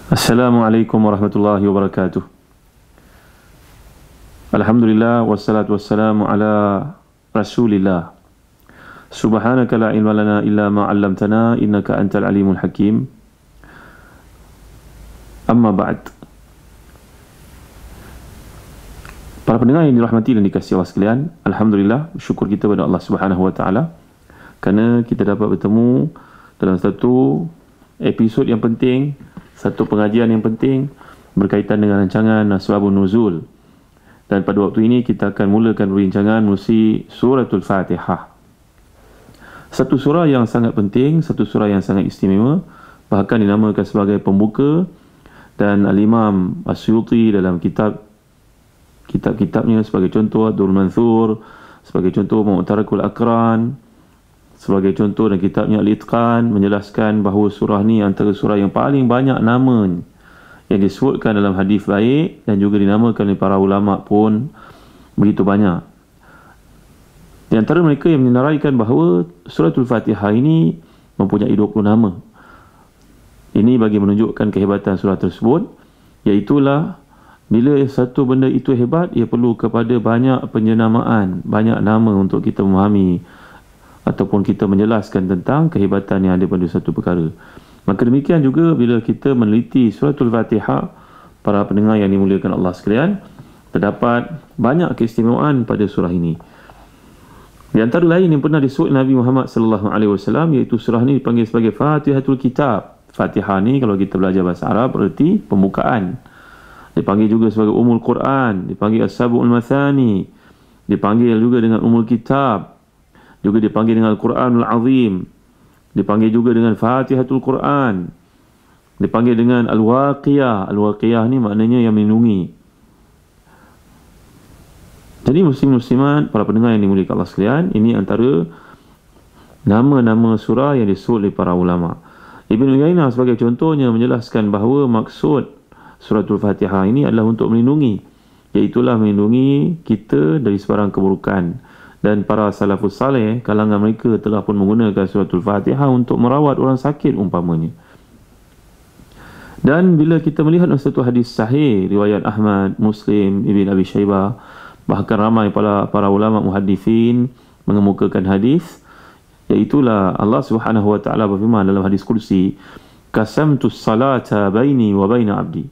Assalamualaikum warahmatullahi wabarakatuh. Alhamdulillah wassalatu wassalamu ala Rasulillah. Subhanaka la ilma lana illa ma 'allamtana innaka antal alimul hakim. Amma ba'd. Para pendengar yang dirahmati dan dikasihi Allah sekalian, alhamdulillah, syukur kita kepada Allah Subhanahu wa taala kerana kita dapat bertemu dalam satu episod yang penting, satu pengajian yang penting berkaitan dengan rancangan Asbabun Nuzul. Dan pada waktu ini kita akan mulakan perbincangan melalui suratul Fatihah. Satu surah yang sangat penting, satu surah yang sangat istimewa, bahkan dinamakan sebagai pembuka. Dan Al-Imam As-Suyuti dalam kitab-kitabnya sebagai contoh Ad-Durrul Manthur, sebagai contoh Mu'tarakul Aqran, sebagai contoh dan kitabnya Al-Itqan menjelaskan bahawa surah ni antara surah yang paling banyak nama yang disebutkan dalam hadis baik dan juga dinamakan oleh para ulama pun begitu banyak. Di antara mereka yang menaraikan bahawa suratul Fatihah ini mempunyai 20 nama. Ini bagi menunjukkan kehebatan surah tersebut, iaitulah bila satu benda itu hebat, ia perlu kepada banyak penjenamaan, banyak nama untuk kita memahami ataupun kita menjelaskan tentang kehebatan yang ada pada satu perkara. Maka demikian juga bila kita meneliti suratul Fatihah, para pendengar yang dimuliakan Allah sekalian, terdapat banyak keistimewaan pada surah ini. Di antara lain yang pernah disebut Nabi Muhammad sallallahu alaihi wasallam, iaitu surah ini dipanggil sebagai Fatihatul Kitab. Fatihah ni kalau kita belajar bahasa Arab berarti pembukaan. Dipanggil juga sebagai Ummul Quran, dipanggil As-Sab'ul Mathani, dipanggil juga dengan Ummul Kitab, juga dipanggil dengan Al-Quranul Azim, dipanggil juga dengan Fatihatul Quran, dipanggil dengan Al-Waqiyah. Al-Waqiyah ni maknanya yang melindungi. Jadi muslim-muslimat, para pendengar yang dimuliakan Allah sekalian, ini antara nama-nama surah yang disebut oleh para ulama. Ibn Uyainah sebagai contohnya menjelaskan bahawa maksud suratul Fatihah ini adalah untuk melindungi, iaitulah melindungi kita dari sebarang keburukan. Dan para salafus saleh, kalangan mereka telah pun menggunakan suratul Fatihah untuk merawat orang sakit umpamanya. Dan bila kita melihat satu hadis sahih riwayat Ahmad, Muslim, Ibn Abi Shaybah, bahkan ramai para ulama muhaddithin mengemukakan hadis, iaitulah Allah Subhanahu wa taala berfirman dalam hadis kursi, qasamtus salata baini wa baina abdi.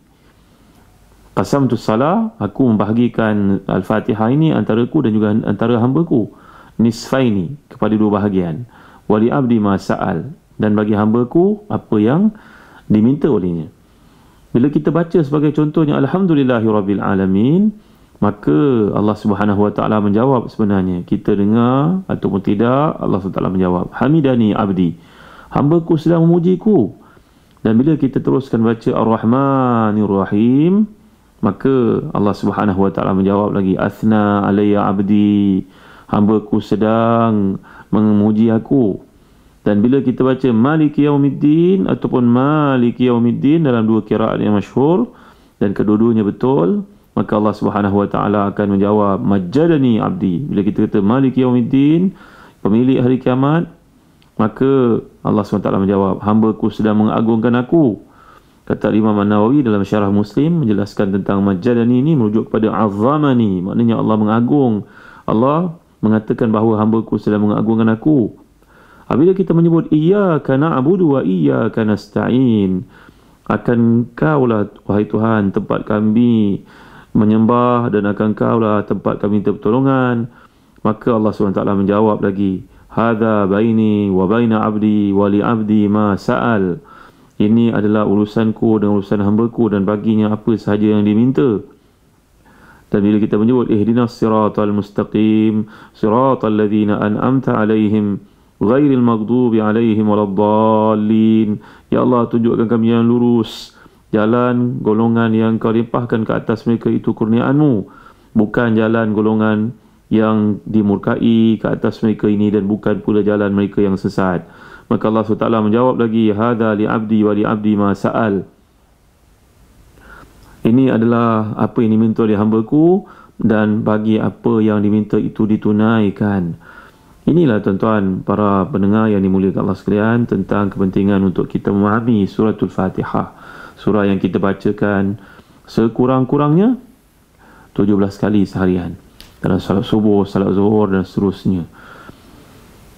Qasamtus salah, aku membahagikan Al-Fatihah ini antaraku dan juga antara hamba-Ku, nisfaini, kepada dua bahagian. Wali abdi ma sa'al, dan bagi hamba-Ku apa yang diminta olehnya. Bila kita baca sebagai contohnya Alhamdulillahirabbil alamin, maka Allah Subhanahu wa taala menjawab sebenarnya. Kita dengar ataupun tidak, Allah SWT menjawab, Hamidani abdi, hamba-Ku sedang memujiku. Dan bila kita teruskan baca Ar-Rahmanir Rahim, maka Allah Subhanahu wa taala menjawab lagi, Athna alayya abdi, hamba-Ku sedang memuji aku. Dan bila kita baca Maliki Yaumiddin ataupun Maliki Yaumiddin dalam dua qiraat yang masyhur dan kedua-duanya betul, maka Allah Subhanahu wa taala akan menjawab Majjadani abdi. Bila kita kata Maliki Yaumiddin, pemilik hari kiamat, maka Allah SWT menjawab, hamba-Ku sedang mengagungkan aku. Kata Imam An-Nawawi dalam syarah Muslim menjelaskan tentang Majjadani ini merujuk kepada Azzamani, maknanya Allah mengagung. Allah mengatakan bahawa hamba-Ku sedang mengagungkan aku. Apabila kita menyebut Iyyaka na'budu wa iyyaka nasta'in, akan Kaulah wahai Tuhan tempat kami menyembah dan akan Kaulah tempat kami minta pertolongan, maka Allah SWT menjawab lagi, Hadza baini wa baina abdi wa li abdi ma sa'al. Ini adalah urusanku dan urusan hamba-Ku dan baginya apa sahaja yang diminta. Dan bila kita menyebut ihdinas siratal mustaqim, siratal ladzina an'amta alaihim ghairil maghdubi alaihim waladdallin, ya Allah tunjukkan kami yang lurus, jalan golongan yang Kau limpahkan ke atas mereka itu kurniaan-Mu, bukan jalan golongan yang dimurkai ke atas mereka ini, dan bukan pula jalan mereka yang sesat. Maka Allah SWT menjawab lagi, Hadza li abdi wa li abdi ma sa'al. Ini adalah apa yang diminta oleh hamba-Ku dan bagi apa yang diminta itu ditunaikan. Inilah tuan-tuan para pendengar yang dimuliakan Allah sekalian tentang kepentingan untuk kita memahami suratul Fatihah. surah yang kita bacakan sekurang-kurangnya 17 kali seharian dalam salat subuh, salat zuhur dan seterusnya.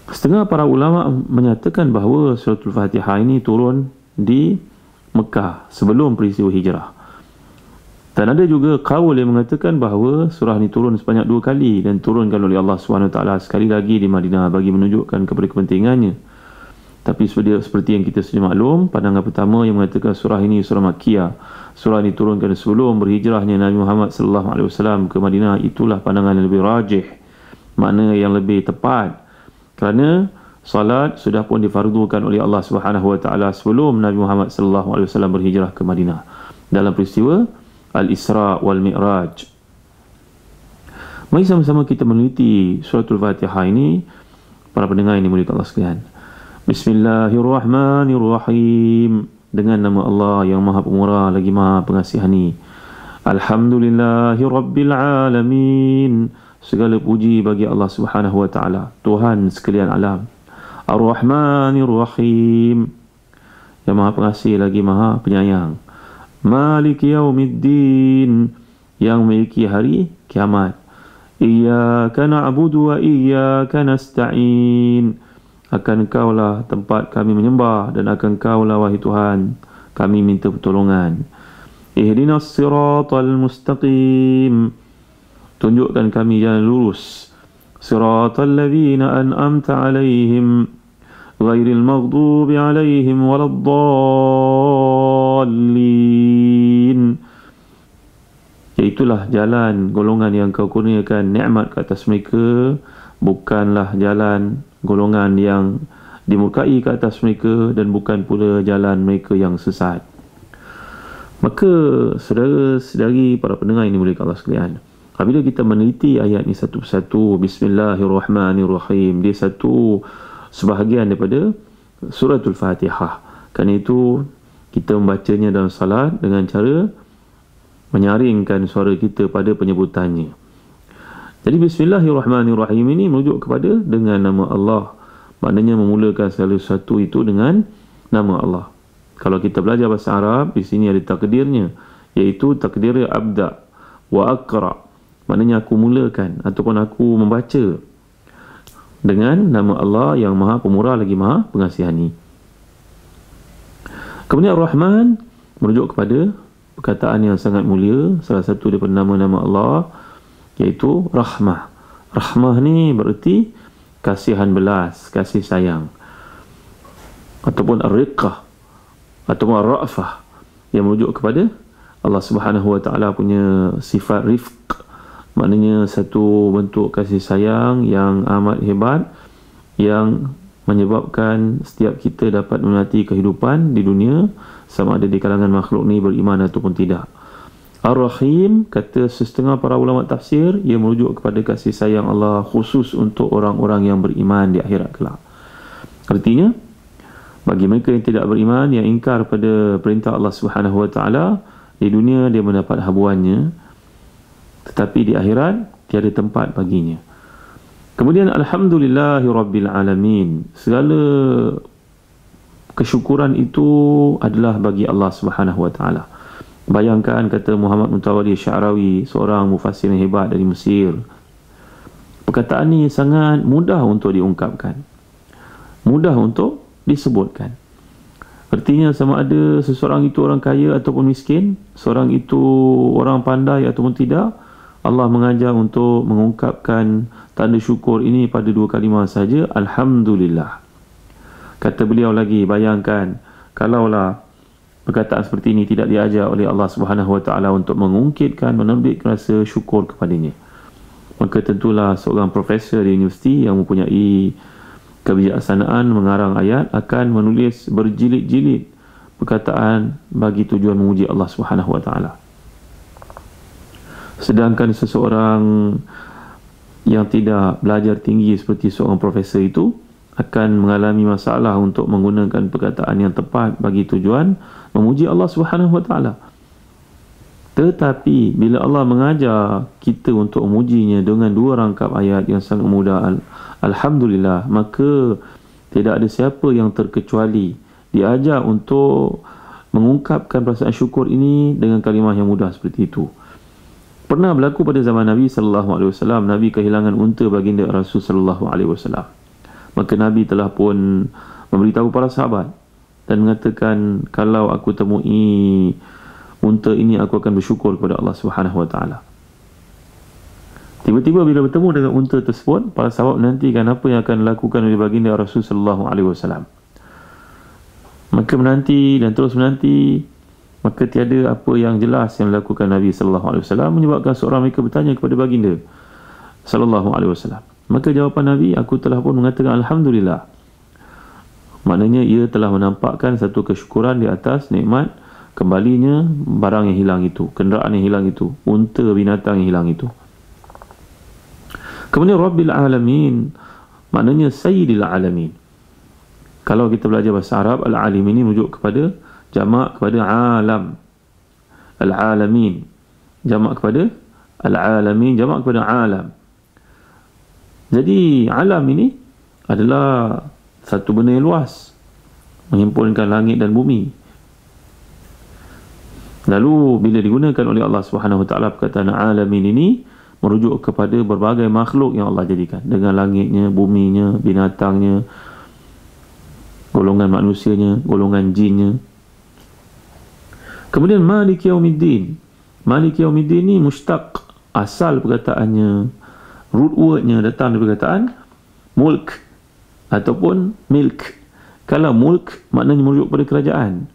Setengah para ulama menyatakan bahawa suratul Fatihah ini turun di Mekah sebelum peristiwa hijrah. Dan ada juga kaul yang mengatakan bahawa surah ini turun sebanyak 2 kali dan turunkan oleh Allah SWT sekali lagi di Madinah bagi menunjukkan kepada kepentingannya. Tapi seperti yang kita sudah maklum, pandangan pertama yang mengatakan surah ini surah Makkiyah, surah ini turunkan sebelum berhijrahnya Nabi Muhammad SAW ke Madinah, itulah pandangan yang lebih rajih, makna yang lebih tepat, kerana salat sudah pun difardukan oleh Allah SWT sebelum Nabi Muhammad SAW berhijrah ke Madinah dalam peristiwa Al-Isra wal Mi'raj. Mari sama-sama kita meneliti suratul Fatihah ini, para pendengar yang dimuliakan Allah sekalian. Bismillahirrahmanirrahim. Dengan nama Allah yang Maha Pemurah lagi Maha Pengasihani. Alhamdulillahirabbil alamin. Segala puji bagi Allah Subhanahu wa taala, Tuhan sekalian alam. Ar-Rahmanir-Rahim. Yang Maha Pengasih lagi Maha Penyayang. Maliki yaumiddin. Yang memiliki hari kiamat. Iyyaka na'budu wa iyyaka nasta'in. Akan Engkau-lah tempat kami menyembah dan akan Engkau-lah wahai Tuhan kami minta pertolongan. Ihdinas siratal mustaqim. Tunjukkan kami jalan lurus. Siratal ladzina an'amta alaihim ghairil maghdubi alaihim waladdallin. Iaitulah jalan golongan yang Kau kurniakan nikmat ke atas mereka, bukanlah jalan golongan yang dimurkai ke atas mereka dan bukan pula jalan mereka yang sesat. Maka saudara-saudari para pendengar ini mulia Allah sekalian, apabila kita meneliti ayat ini satu persatu, Bismillahirrahmanirrahim, dia satu sebahagian daripada suratul Fatihah. Kerana itu kita membacanya dalam salat dengan cara menyaringkan suara kita pada penyebutannya. Jadi Bismillahirrahmanirrahim ini merujuk kepada dengan nama Allah. Maknanya memulakan segala sesuatu itu dengan nama Allah. Kalau kita belajar bahasa Arab, di sini ada takdirnya, iaitu takdir abda wa aqra. Maknanya aku mulakan ataupun aku membaca dengan nama Allah yang Maha Pemurah lagi Maha Pengasihani. Kemudian Ar-Rahman merujuk kepada perkataan yang sangat mulia, salah satu daripada nama-nama Allah, iaitu rahmah. Rahmah ni bererti kasihan belas, kasih sayang, ataupun ar-riqqah ataupun ar-ra'fah, yang merujuk kepada Allah Subhanahu wa taala punya sifat rifq, maknanya satu bentuk kasih sayang yang amat hebat yang menyebabkan setiap kita dapat menikmati kehidupan di dunia, sama ada di kalangan makhluk ni beriman ataupun tidak. Ar-Rahim, kata setengah para ulama tafsir, ia merujuk kepada kasih sayang Allah khusus untuk orang-orang yang beriman di akhirat kelak. Artinya, bagi mereka yang tidak beriman, yang ingkar pada perintah Allah Subhanahu wa taala, di dunia dia mendapat habuannya, tetapi di akhirat tiada tempat baginya. Kemudian Alhamdulillahirabbil alamin. Segala kesyukuran itu adalah bagi Allah Subhanahu wa taala. Bayangkan, kata Muhammad Mutawalli Sya'rawi, seorang mufassir yang hebat dari Mesir, perkataan ini sangat mudah untuk diungkapkan, mudah untuk disebutkan. Artinya sama ada seseorang itu orang kaya ataupun miskin, seorang itu orang pandai ataupun tidak, Allah mengajar untuk mengungkapkan tanda syukur ini pada 2 kalimah saja, Alhamdulillah. Kata beliau lagi, bayangkan kalaulah perkataan seperti ini tidak diajar oleh Allah Subhanahu wa taala untuk mengungkitkan, menerbitkan rasa syukur kepadanya, maka tentulah seorang profesor di universiti yang mempunyai kebijaksanaan mengarang ayat akan menulis berjilid-jilid perkataan bagi tujuan memuji Allah Subhanahu wa taala. Sedangkan seseorang yang tidak belajar tinggi seperti seorang profesor itu akan mengalami masalah untuk menggunakan perkataan yang tepat bagi tujuan memuji Allah Subhanahu wa taala. Tetapi bila Allah mengajar kita untuk memujinya dengan 2 rangkap ayat yang sangat mudah, Alhamdulillah, maka tidak ada siapa yang terkecuali diajar untuk mengungkapkan perasaan syukur ini dengan kalimah yang mudah seperti itu. Pernah berlaku pada zaman Nabi sallallahu alaihi wasallam, Nabi kehilangan unta baginda Rasul sallallahu alaihi wasallam. Maka Nabi telah pun memberitahu para sahabat dan mengatakan, kalau aku temui unta ini, aku akan bersyukur kepada Allah Subhanahu wa taala. Tiba-tiba bila bertemu dengan unta tersebut, para sahabat menantikan apa yang akan dilakukan oleh baginda Rasul sallallahu alaihi wasallam. Maka menanti dan terus menanti, maka tiada apa yang jelas yang dilakukan Nabi sallallahu alaihi wasallam, menyebabkan seorang mereka bertanya kepada baginda sallallahu alaihi wasallam. Maka jawapan Nabi, aku telah pun mengatakan alhamdulillah. Maknanya ia telah menampakkan satu kesyukuran di atas nikmat kembalinya barang yang hilang itu, kenderaan yang hilang itu, unta binatang yang hilang itu. Kemudian Rabbil Alamin, maknanya Sayyidil Alamin. Kalau kita belajar bahasa Arab, Al-Alim ini merujuk kepada jamak kepada alam. Al-Alamin jamak kepada Al-Alamin, jamak kepada alam. Jadi alam ini adalah satu benda yang luas, menghimpunkan langit dan bumi. Lalu bila digunakan oleh Allah Subhanahu wa taala perkataan alamin ini, merujuk kepada berbagai makhluk yang Allah jadikan, dengan langitnya, buminya, binatangnya, golongan manusianya, golongan jinnya. Kemudian Malik Yaumiddin. Malik Yaumiddin ni mushtaq, asal perkataannya, root wordnya datang dari perkataan mulk ataupun milk. Kalau mulk maknanya merujuk pada kerajaan,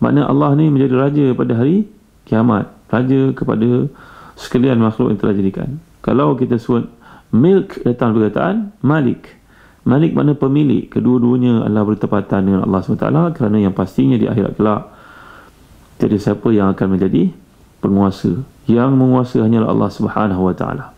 makna Allah ni menjadi raja pada hari kiamat, raja kepada sekalian makhluk yang telah jadikan. Kalau kita sebut milk datang dari perkataan malik. Malik makna pemilik. Kedua-duanya adalah bertepatan dengan Allah SWT, kerana yang pastinya di akhirat kelak tiada siapa yang akan menjadi penguasa. Yang menguasa hanyalah Allah Subhanahu wa taala.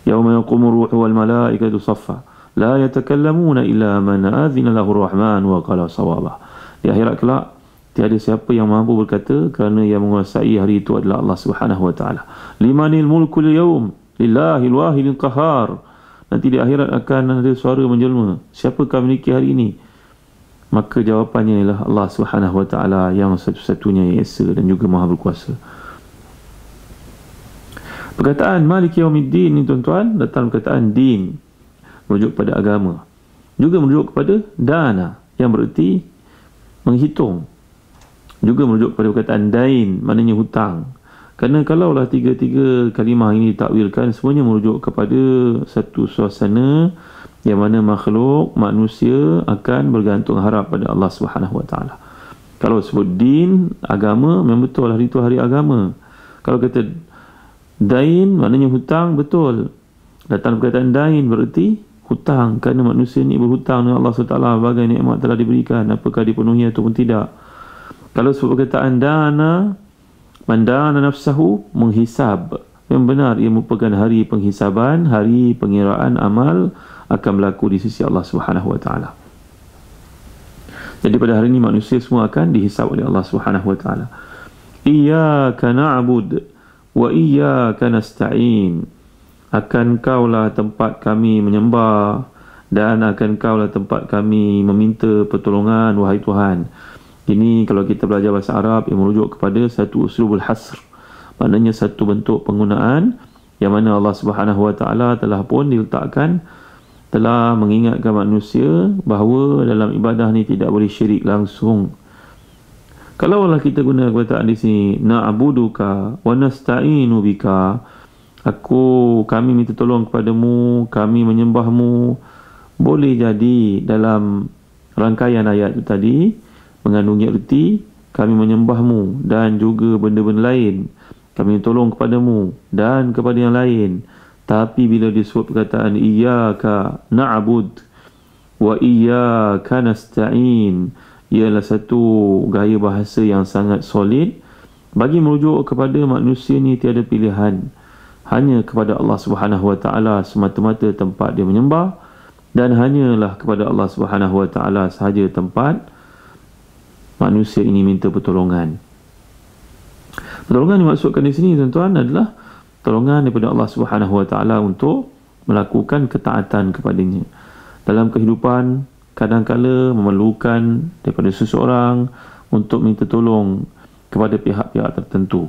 Yauma yaqumu ruhu wal malaikatu saffa la yatakallamuna illa man adhina lahu ar-rahman wa qala sawaba. Di akhirat kelak tiada siapa yang mampu berkata, kerana yang menguasai hari itu adalah Allah Subhanahu wa taala. Limanil mulku al-yawm lillahil wahidil qahhar. Nanti di akhirat akan ada suara menjelma, siapakah memiliki hari ini? Maka jawapannya ialah Allah Subhanahu wa taala yang satu-satunya yang esa dan juga maha berkuasa. Perkataan Malik Yaumiddin ni tuan-tuan datang perkataan din, merujuk pada agama. Juga merujuk kepada dana yang bererti menghitung. Juga merujuk kepada perkataan dain, maknanya hutang. Kerana kalaulah tiga-tiga kalimah ini ditakwilkan, semuanya merujuk kepada satu suasana yang mana makhluk manusia akan bergantung harap pada Allah Subhanahu wa taala. Kalau sebut din, agama, memang betul hari itu hari agama. Kalau kata dain, maknanya hutang, betul. Datang perkataan dain bererti hutang, kerana manusia ni berhutang dengan Allah SWT, bagai nikmat telah diberikan, apakah dipenuhi ataupun tidak. Kalau sebut perkataan dana, mandana nafsahu, menghisab. Yang benar ia merupakan hari penghisaban, hari pengiraan amal akan berlaku di sisi Allah Subhanahu wa taala. Jadi pada hari ini manusia semua akan dihisab oleh Allah Subhanahu wa taala. Iyyaka na'bud wa iyyaka nasta'in. Akan kaulah tempat kami menyembah dan akan kaulah tempat kami meminta pertolongan, wahai Tuhan. Ini kalau kita belajar bahasa Arab yang merujuk kepada satu uslubul hasr, maknanya satu bentuk penggunaan yang mana Allah Subhanahu wa taala telah pun diletakkan, telah mengingatkan manusia bahawa dalam ibadah ni tidak boleh syirik langsung. Kalaulah kita guna perkataan di sini na'buduka wa nasta'inu bika, kami minta tolong kepadamu, kami menyembahmu, boleh jadi dalam rangkaian ayat itu tadi mengandungi erti kami menyembahmu dan juga benda-benda lain, kami tolong kepadamu dan kepada yang lain. Tapi bila disebut perkataan iyyaka na'bud wa iyyaka nasta'in, ialah satu gaya bahasa yang sangat solid bagi merujuk kepada manusia ni tiada pilihan, hanya kepada Allah Subhanahu wa taala semata-mata tempat dia menyembah, dan hanyalah kepada Allah Subhanahu wa taala sahaja tempat manusia ini minta pertolongan. Pertolongan dimaksudkan di sini tuan-tuan adalah pertolongan daripada Allah Subhanahu wa taala untuk melakukan ketaatan kepadanya. Dalam kehidupan kadang-kala memerlukan daripada seseorang untuk minta tolong kepada pihak-pihak tertentu.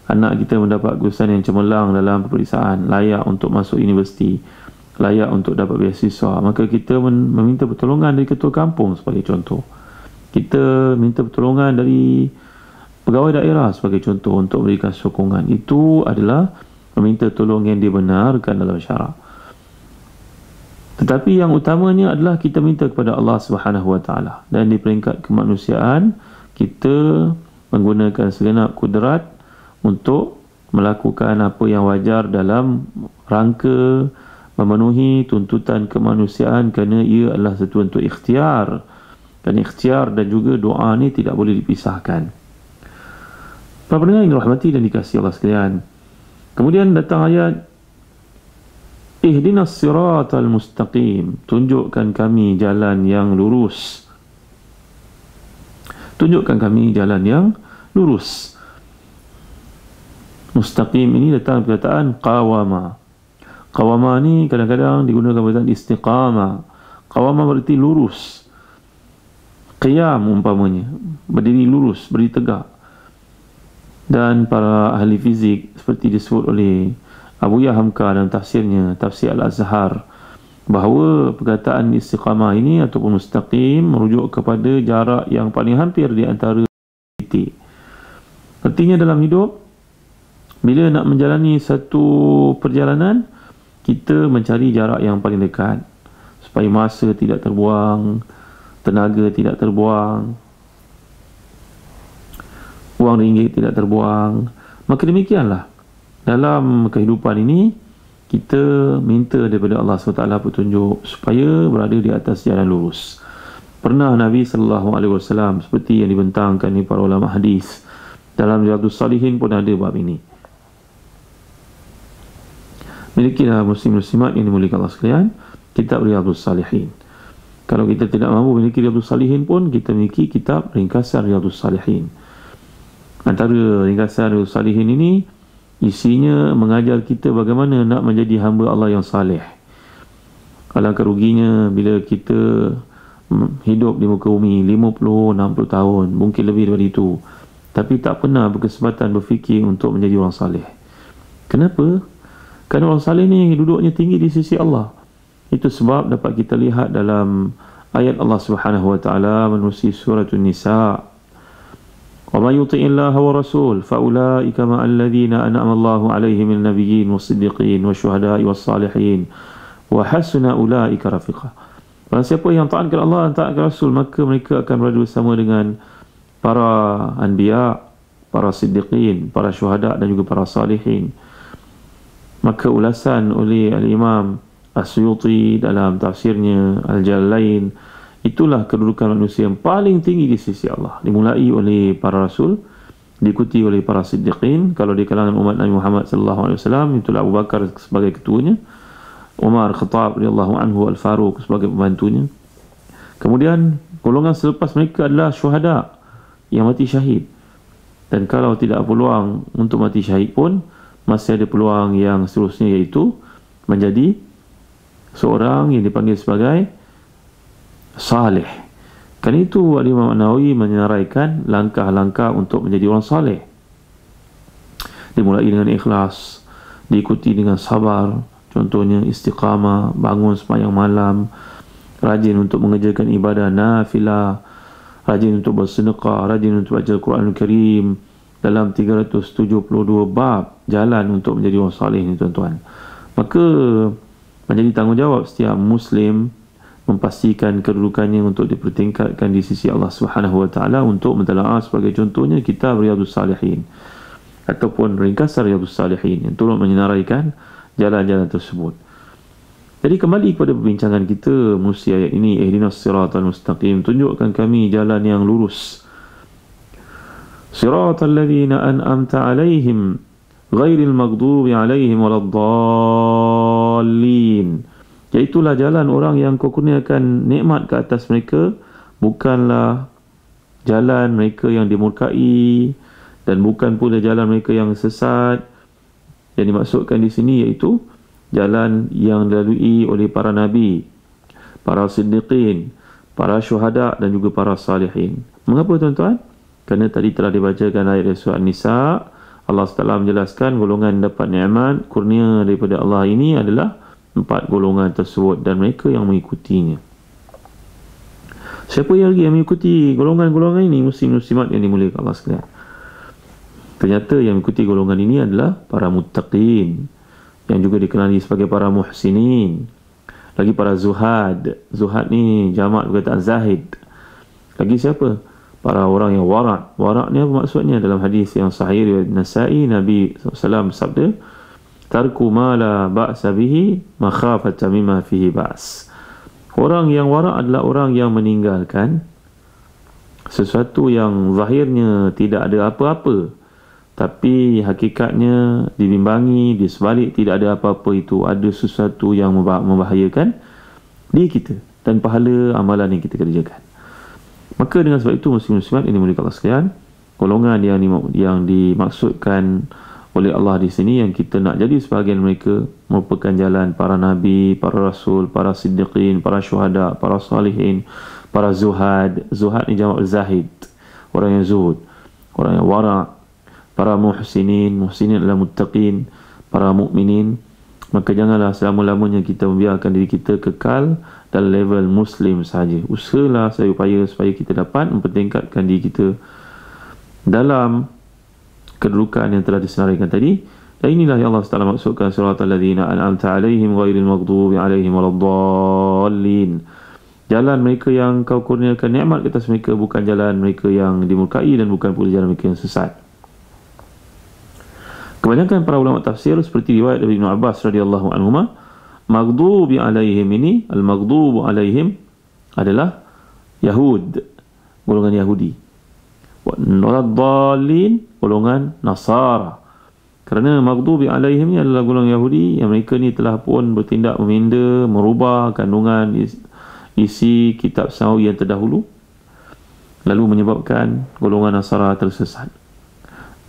Anak kita mendapat gurusan yang cemerlang dalam peperiksaan, layak untuk masuk universiti, layak untuk dapat beasiswa, maka kita meminta pertolongan dari ketua kampung sebagai contoh. Kita minta pertolongan dari pegawai daerah sebagai contoh untuk memberikan sokongan. Itu adalah meminta tolong yang dibenarkan dalam syarak. Tetapi yang utamanya adalah kita minta kepada Allah Subhanahu Wa Taala, dan di peringkat kemanusiaan kita menggunakan segenap kudrat untuk melakukan apa yang wajar dalam rangka memenuhi tuntutan kemanusiaan, kerana ia adalah satu bentuk ikhtiar. Dan ikhtiar dan juga doa ni tidak boleh dipisahkan. Para pendengar yang dirahmati dan dikasihi Allah sekalian, kemudian datang ayat Ihdinas siratal mustaqim, tunjukkan kami jalan yang lurus. Tunjukkan kami jalan yang lurus. Mustaqim ini datang perkataan qawama. Qawama ni kadang-kadang digunakan perkataan istiqamah. Qawama berarti lurus. Qiyam umpamanya, berdiri lurus, berdiri tegak. Dan para ahli fizik seperti disebut oleh Abu Hamka dalam tafsirnya, Tafsir Al-Azhar, bahawa perkataan istiqamah ini ataupun mustaqim merujuk kepada jarak yang paling hampir di antara titik. Artinya dalam hidup, bila nak menjalani satu perjalanan, kita mencari jarak yang paling dekat supaya masa tidak terbuang, tenaga tidak terbuang, wang ringgit tidak terbuang. Maka demikianlah dalam kehidupan ini, kita minta daripada Allah SWT petunjuk supaya berada di atas jalan lurus. Pernah Nabi SAW, seperti yang dibentangkan ni para ulama hadis, dalam Riyadhus Salihin pun ada bab ini. Milikilah muslim-muslimat yang dimuliakan Allah sekalian kitab Riyadhus Salihin. Kalau kita tidak mampu memiliki Riyadhus Salihin pun, kita memiliki kitab ringkasan Riyadhus Salihin. Antara ringkasan Riyadhus Salihin ini, isinya mengajar kita bagaimana nak menjadi hamba Allah yang saleh. Alangkah ruginya bila kita hidup di muka bumi 50-60 tahun, mungkin lebih daripada itu, tapi tak pernah berkesempatan berfikir untuk menjadi orang saleh. Kenapa? Kerana orang saleh ni duduknya tinggi di sisi Allah. Itu sebab dapat kita lihat dalam ayat Allah Subhanahu Wa Taala menerusi surah An-Nisa, وَمَا يُطِعِ اللَّهَ وَرَسُولَ فَأُولَٰئِكَ مَعَ الَّذِينَ أَنْعَمَ اللَّهُ عَلَيْهِمْ مِنَ النَّبِيِّينَ وَالصِّدِّيقِينَ وَالشُّهَدَاءِ وَالصَّالِحِينَ وَحَسُنَ أُولَٰئِكَ رَفِيقًا. Barang siapa yang taatkan Allah dan taatkan Rasul, maka mereka akan berada bersama dengan para anbiya, para siddiqin, para syuhada dan juga para salihin. Maka ulasan oleh Al-Imam As-Suyuti dalam tafsirnya Al-Jalalain, itulah kedudukan manusia yang paling tinggi di sisi Allah, dimulai oleh para rasul, diikuti oleh para siddiqin. Kalau di kalangan umat Nabi Muhammad SAW, itulah Abu Bakar sebagai ketuanya, Umar Khattab radhiyallahu anhu, Al-Faruq sebagai pembantunya. Kemudian golongan selepas mereka adalah syuhada yang mati syahid. Dan kalau tidak peluang untuk mati syahid pun, masih ada peluang yang seterusnya, iaitu menjadi seorang yang dipanggil sebagai saleh. Kerana itu Imam Nawawi menyenaraikan langkah-langkah untuk menjadi orang saleh. Dimulai dengan ikhlas, diikuti dengan sabar, contohnya istiqamah, bangun sembahyang malam, rajin untuk mengerjakan ibadah nafilah, rajin untuk bersedekah, rajin untuk baca Al-Quranul Karim dalam 372 bab jalan untuk menjadi orang saleh ni tuan-tuan. Maka menjadi tanggungjawab setiap muslim memastikan kedudukannya untuk dipertingkatkan di sisi Allah Subhanahu Wa Taala, untuk mentelaah sebagai contohnya kitab Riyadhus Salihin ataupun ringkasan Riyadhus Salihin yang turut menyenaraikan jalan-jalan tersebut. Jadi kembali kepada perbincangan kita menerusi ayat ini, Ihdinas siratal mustaqim, tunjukkan kami jalan yang lurus. Siratal ladzina an'amta 'alaihim ghairil maghdubi 'alaihim waladdallin. Iaitulah jalan orang yang kau kurniakan nikmat ke atas mereka, bukanlah jalan mereka yang dimurkai, dan bukan pula jalan mereka yang sesat. Yang dimaksudkan di sini iaitu jalan yang dilalui oleh para nabi, para siddiqin, para syuhada dan juga para salihin. Mengapa tuan-tuan? Kerana tadi telah dibacakan ayat surah An-Nisa, Allah SWT menjelaskan golongan dapat nikmat kurnia daripada Allah ini adalah 4 golongan tersebut dan mereka yang mengikutinya. Siapa yang lagi yang mengikuti golongan-golongan ini? Muslim-muslimat yang dimuliakan Allah sekalian. Ternyata yang mengikuti golongan ini adalah para muttaqin, yang juga dikenali sebagai para muhsinin. Lagi para zuhad. Zuhad ni jamak perkataan zahid. Lagi siapa? Para orang yang wara'. Wara' ni apa maksudnya? Dalam hadis yang sahih riwayat Nasa'i, Nabi SAW bersabda, tarku ma la ba'sa bihi makhafata mimma fihi ba's. Orang yang wara' adalah orang yang meninggalkan sesuatu yang zahirnya tidak ada apa-apa, tapi hakikatnya dibimbangi, di sebalik tidak ada apa-apa itu ada sesuatu yang membahayakan diri kita dan pahala amalan yang kita kerjakan. Maka dengan sebab itu muslim-muslimat ini mulia Allah sekalian, golongan yang dimaksudkan oleh Allah di sini yang kita nak jadi sebahagian mereka merupakan jalan para nabi, para rasul, para siddiqin, para syuhada, para salihin, para zuhad. Zuhad ni jamak zahid, orang yang zuhud, orang yang wara'. Para muhsinin, muhsinin adalah muttaqin, para mukminin. Maka janganlah selama-lamanya kita membiarkan diri kita kekal dalam level muslim saja. Usahalah supaya kita dapat mempertingkatkan diri kita dalam kedudukan yang telah disenaraikan tadi. Dan inilah yang Allah Taala maksudkan siratal ladzina an'amta 'alaihim ghairil maghdubi 'alaihim waladdallin. Jalan mereka yang kau kurniakan nikmat ke atas mereka, bukan jalan mereka yang dimurkai dan bukan pula jalan mereka yang sesat. Kebanyakan para ulama tafsir seperti riwayat dari Ibn Abbas radhiyallahu anhuma, maghdubi 'alaihim ini, al-maghdubu 'alaihim adalah Yahud, golongan Yahudi. Waladdallin, golongan Nasara. Kerana maghdubi 'alaihim ni adalah golongan Yahudi yang mereka ni telah pun bertindak meminda, merubah kandungan isi kitab samawi yang terdahulu, lalu menyebabkan golongan Nasara tersesat.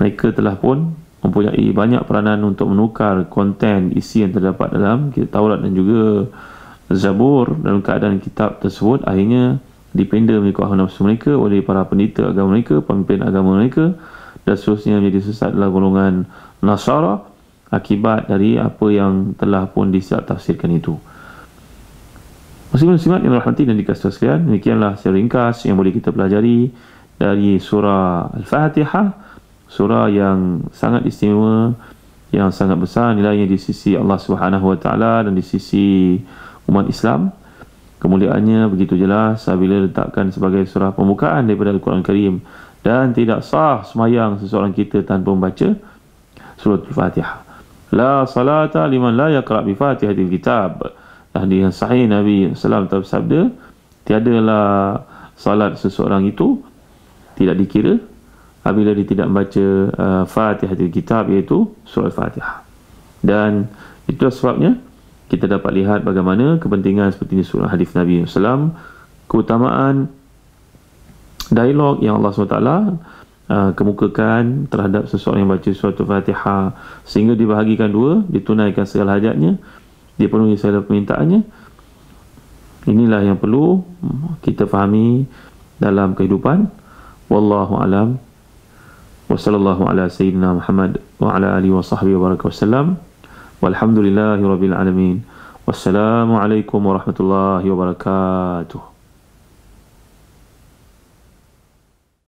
Mereka telah pun mempunyai banyak peranan untuk menukar konten isi yang terdapat dalam kitab Taurat dan juga Zabur. Dalam keadaan kitab tersebut akhirnya dipenda mengikut hawa nafsu mereka oleh para pendeta agama mereka, pemimpin agama mereka, dan seterusnya menjadi sesat adalah golongan Nasara akibat dari apa yang telah pun disilap tafsirkan itu. Muslim-muslimat yang dirahmati dan dikasihi sekalian, demikianlah secara ringkas yang boleh kita pelajari dari surah Al-Fatihah, surah yang sangat istimewa, yang sangat besar nilainya di sisi Allah Subhanahu Wa Taala dan di sisi umat Islam. Kemuliaannya begitu jelas apabila letakkan sebagai surah pembukaan daripada Al-Quran Karim, dan tidak sah semayang seseorang kita tanpa membaca surah Al-Fatihah. La salata liman la yaqra' bi Fatihatil Kitab. Hadis yang sahih Nabi sallallahu alaihi wasallam bersabda, tiadalah salat seseorang itu tidak dikira apabila dia tidak membaca Fatihatul Kitab, iaitu surah Al-Fatihah. Dan itu sebabnya kita dapat lihat bagaimana kepentingan seperti ini surah hadis Nabi SAW, keutamaan dialog yang Allah SWT kemukakan terhadap seseorang yang baca surah Al-Fatihah sehingga dibahagikan dua, ditunaikan segala hajatnya, dipenuhi segala permintaannya. Inilah yang perlu kita fahami dalam kehidupan. Wallahu alam. Wa sallallahu ala sayyidina Muhammad wa ala alihi wa sahbihi wa baraka wasallam. Walhamdulillahi rabbil alamin. Wassalamu alaikum warahmatullahi wabarakatuh.